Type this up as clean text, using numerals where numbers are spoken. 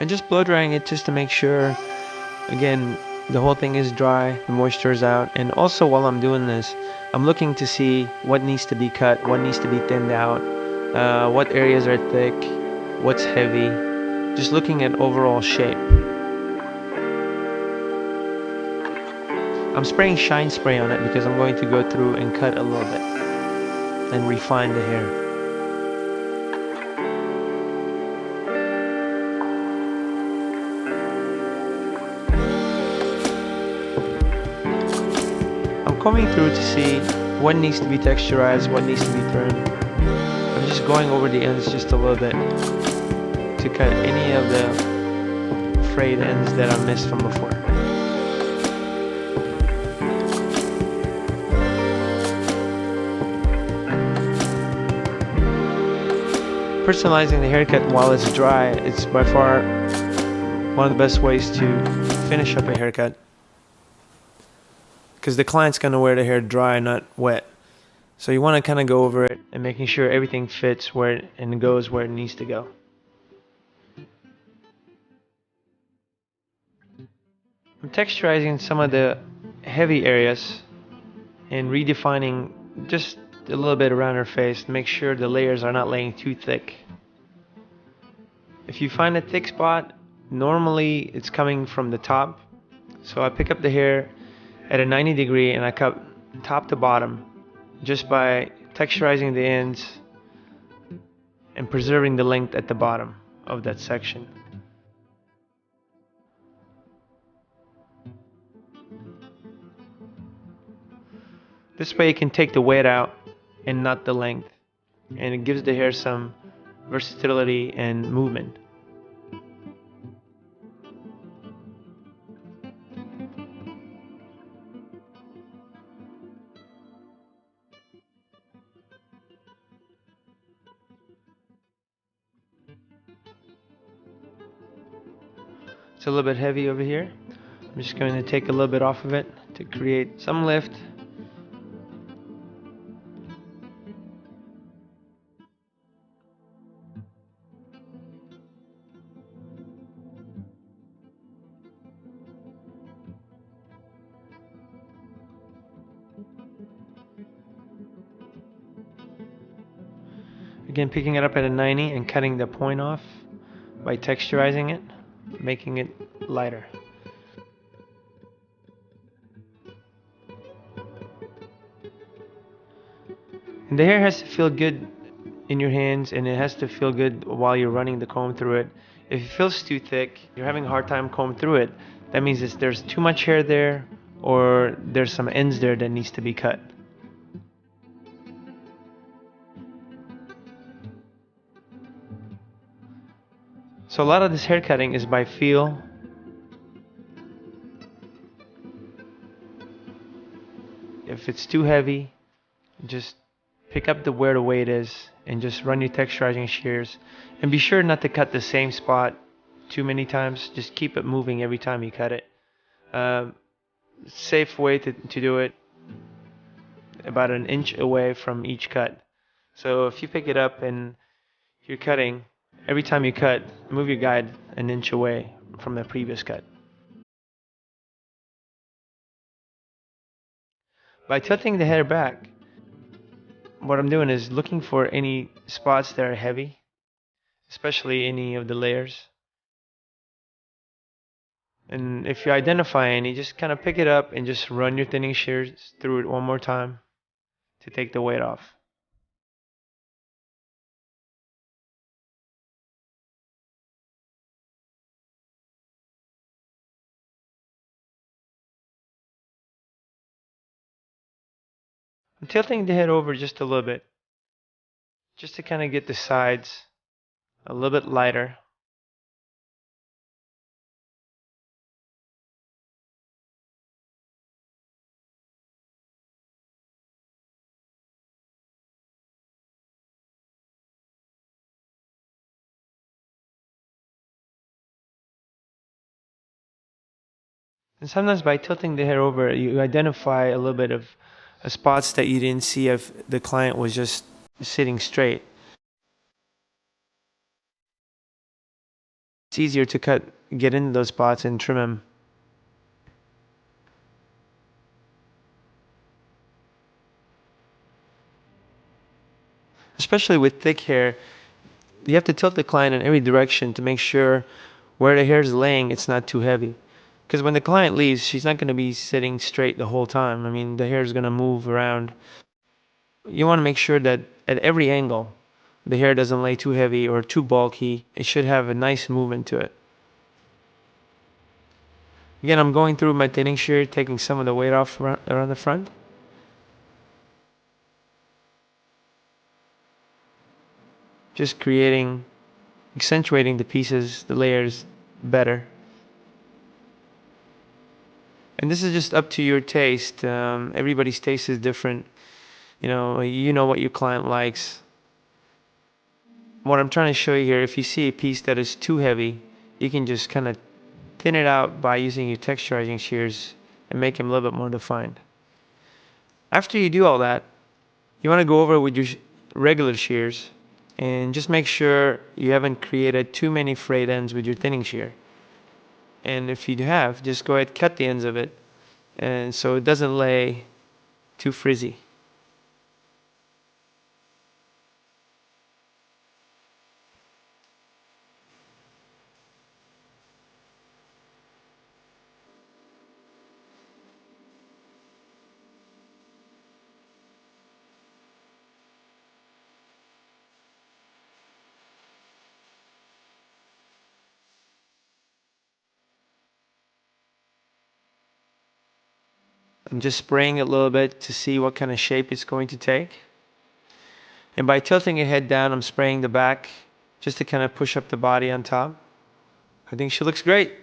And just blow drying it just to make sure, again, the whole thing is dry, the moisture is out. And also while I'm doing this, I'm looking to see what needs to be cut, what needs to be thinned out, what areas are thick, what's heavy, just looking at overall shape. I'm spraying shine spray on it because I'm going to go through and cut a little bit and refine the hair. I'm combing through to see what needs to be texturized, what needs to be trimmed. I'm just going over the ends just a little bit to cut any of the frayed ends that I missed from before. Personalizing the haircut while it's dry, it's by far one of the best ways to finish up a haircut, because the client's going to wear the hair dry, not wet. So you want to kind of go over it and making sure everything fits where it, and goes where it needs to go. I'm texturizing some of the heavy areas and redefining just a little bit around her face to make sure the layers are not laying too thick. If you find a thick spot, normally it's coming from the top. So I pick up the hair at a 90 degree and I cut top to bottom just by texturizing the ends and preserving the length at the bottom of that section. This way you can take the weight out and not the length, and it gives the hair some versatility and movement. It's a little bit heavy over here. I'm just going to take a little bit off of it to create some lift. Again, picking it up at a 90 and cutting the point off by texturizing it, making it lighter. And the hair has to feel good in your hands, and it has to feel good while you're running the comb through it. If it feels too thick, you're having a hard time combing through it, that means there's too much hair there, or there's some ends there that needs to be cut. So a lot of this hair cutting is by feel. If it's too heavy, just pick up where the weight is and just run your texturizing shears. And be sure not to cut the same spot too many times. Just keep it moving every time you cut it. Safe way to do it, about an inch away from each cut. So if you pick it up and you're cutting, every time you cut, move your guide an inch away from the previous cut. By tilting the hair back, what I'm doing is looking for any spots that are heavy, especially any of the layers. And if you identify any, just kind of pick it up and just run your thinning shears through it one more time to take the weight off. I'm tilting the head over just a little bit, just to kind of get the sides a little bit lighter. And sometimes by tilting the hair over, you identify a little bit of spots that you didn't see if the client was just sitting straight. it's easier to get into those spots and trim them. Especially with thick hair, you have to tilt the client in every direction to make sure where the hair is laying, it's not too heavy. Because when the client leaves, she's not going to be sitting straight the whole time. I mean, the hair is going to move around. You want to make sure that at every angle, the hair doesn't lay too heavy or too bulky. It should have a nice movement to it. Again, I'm going through my thinning shear, taking some of the weight off around the front. Just creating, accentuating the pieces, the layers better. And this is just up to your taste. Everybody's taste is different. You know what your client likes. What I'm trying to show you here, if you see a piece that is too heavy, you can just kind of thin it out by using your texturizing shears and make them a little bit more defined. After you do all that, you want to go over with your regular shears and just make sure you haven't created too many frayed ends with your thinning shear. And if you have, just go ahead, cut the ends of it, and so it doesn't lay too frizzy. I'm just spraying it a little bit to see what kind of shape it's going to take. And by tilting your head down, I'm spraying the back just to kind of push up the body on top. I think she looks great.